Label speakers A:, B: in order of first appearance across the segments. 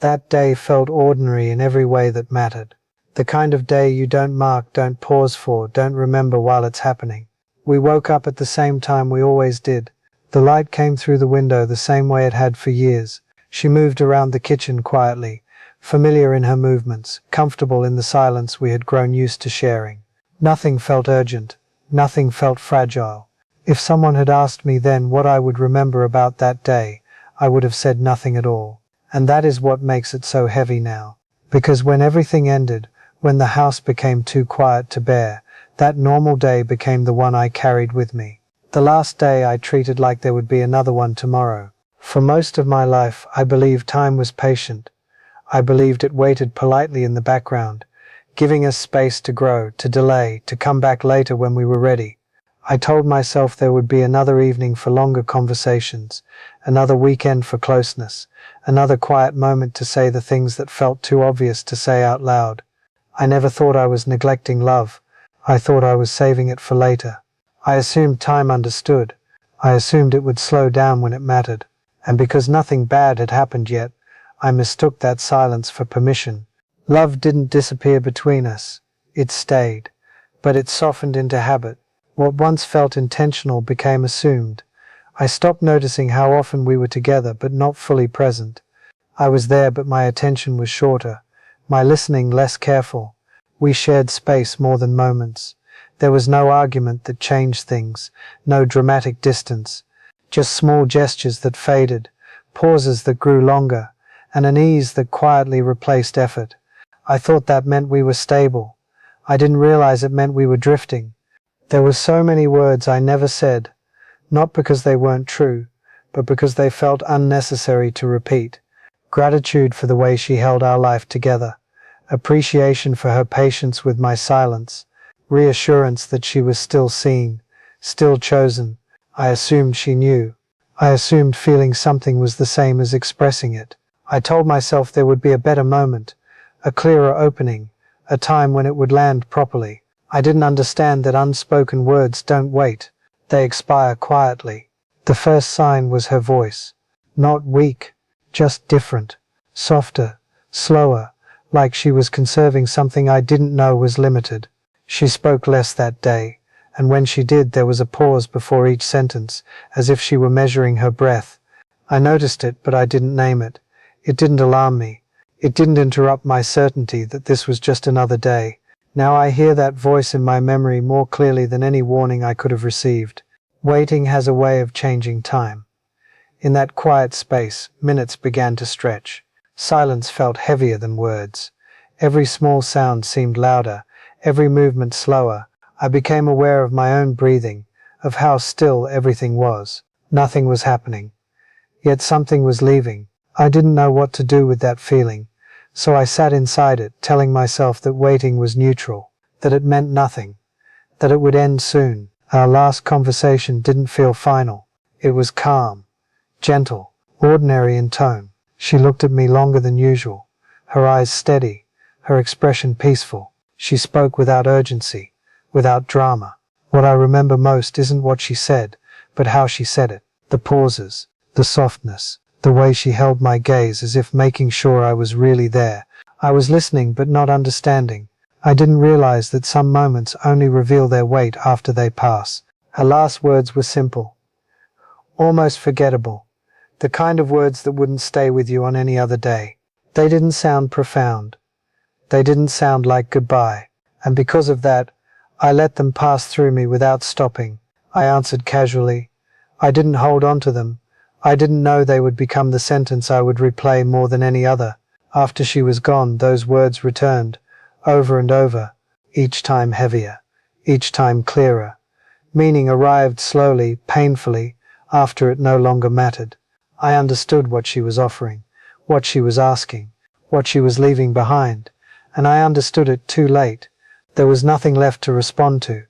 A: That day felt ordinary in every way that mattered. The kind of day you don't mark, don't pause for, don't remember while it's happening. We woke up at the same time we always did. The light came through the window the same way it had for years. She moved around the kitchen quietly, familiar in her movements, comfortable in the silence we had grown used to sharing. Nothing felt urgent. Nothing felt fragile. If someone had asked me then what I would remember about that day, I would have said nothing at all. And that is what makes it so heavy now. Because when everything ended, when the house became too quiet to bear, that normal day became the one I carried with me. The last day I treated like there would be another one tomorrow. For most of my life, I believed time was patient. I believed it waited politely in the background, giving us space to grow, to delay, to come back later when we were ready. I told myself there would be another evening for longer conversations, another weekend for closeness, another quiet moment to say the things that felt too obvious to say out loud. I never thought I was neglecting love. I thought I was saving it for later. I assumed time understood. I assumed it would slow down when it mattered. And because nothing bad had happened yet, I mistook that silence for permission. Love didn't disappear between us. It stayed. But it softened into habit. What once felt intentional became assumed. I stopped noticing how often we were together but not fully present. I was there but my attention was shorter, my listening less careful. We shared space more than moments. There was no argument that changed things, no dramatic distance, just small gestures that faded, pauses that grew longer, and an ease that quietly replaced effort. I thought that meant we were stable. I didn't realize it meant we were drifting. There were so many words I never said, not because they weren't true, but because they felt unnecessary to repeat. Gratitude for the way she held our life together, appreciation for her patience with my silence, reassurance that she was still seen, still chosen. I assumed she knew. I assumed feeling something was the same as expressing it. I told myself there would be a better moment, a clearer opening, a time when it would land properly. I didn't understand that unspoken words don't wait. They expire quietly. The first sign was her voice. Not weak, just different, softer, slower, like she was conserving something I didn't know was limited. She spoke less that day, and when she did there was a pause before each sentence, as if she were measuring her breath. I noticed it, but I didn't name it. It didn't alarm me. It didn't interrupt my certainty that this was just another day. Now I hear that voice in my memory more clearly than any warning I could have received. Waiting has a way of changing time. In that quiet space, minutes began to stretch. Silence felt heavier than words. Every small sound seemed louder, every movement slower. I became aware of my own breathing, of how still everything was. Nothing was happening. Yet something was leaving. I didn't know what to do with that feeling, so I sat inside it, telling myself that waiting was neutral, that it meant nothing, that it would end soon. Our last conversation didn't feel final. It was calm, gentle, ordinary in tone. She looked at me longer than usual, her eyes steady, her expression peaceful. She spoke without urgency, without drama. What I remember most isn't what she said, but how she said it. The pauses, the softness, the way she held my gaze as if making sure I was really there. I was listening but not understanding. I didn't realize that some moments only reveal their weight after they pass. Her last words were simple, almost forgettable, the kind of words that wouldn't stay with you on any other day. They didn't sound profound. They didn't sound like goodbye. And because of that, I let them pass through me without stopping. I answered casually. I didn't hold on to them. I didn't know they would become the sentence I would replay more than any other. After she was gone, those words returned, over and over, each time heavier, each time clearer. Meaning arrived slowly, painfully, after it no longer mattered. I understood what she was offering, what she was asking, what she was leaving behind, and I understood it too late. There was nothing left to respond to,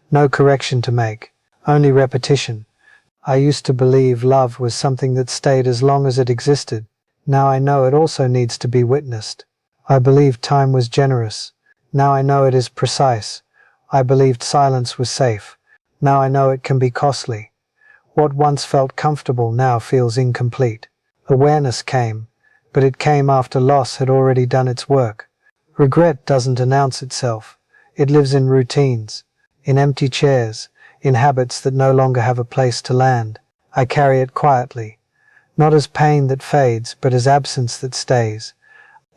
A: no correction to make, only repetition. I used to believe love was something that stayed as long as it existed. Now I know it also needs to be witnessed. I believed time was generous. Now I know it is precise. I believed silence was safe. Now I know it can be costly. What once felt comfortable now feels incomplete. Awareness came, but it came after loss had already done its work. Regret doesn't announce itself. It lives in routines, in empty chairs, in habits that no longer have a place to land. I carry it quietly, not as pain that fades, but as absence that stays.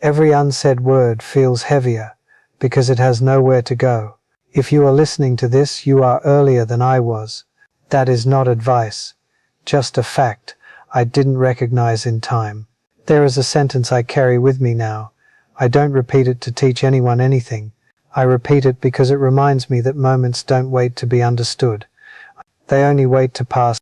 A: Every unsaid word feels heavier because it has nowhere to go. If you are listening to this, you are earlier than I was. That is not advice, just a fact I didn't recognize in time. There is a sentence I carry with me now. I don't repeat it to teach anyone anything. I repeat it because it reminds me that moments don't wait to be understood. They only wait to pass.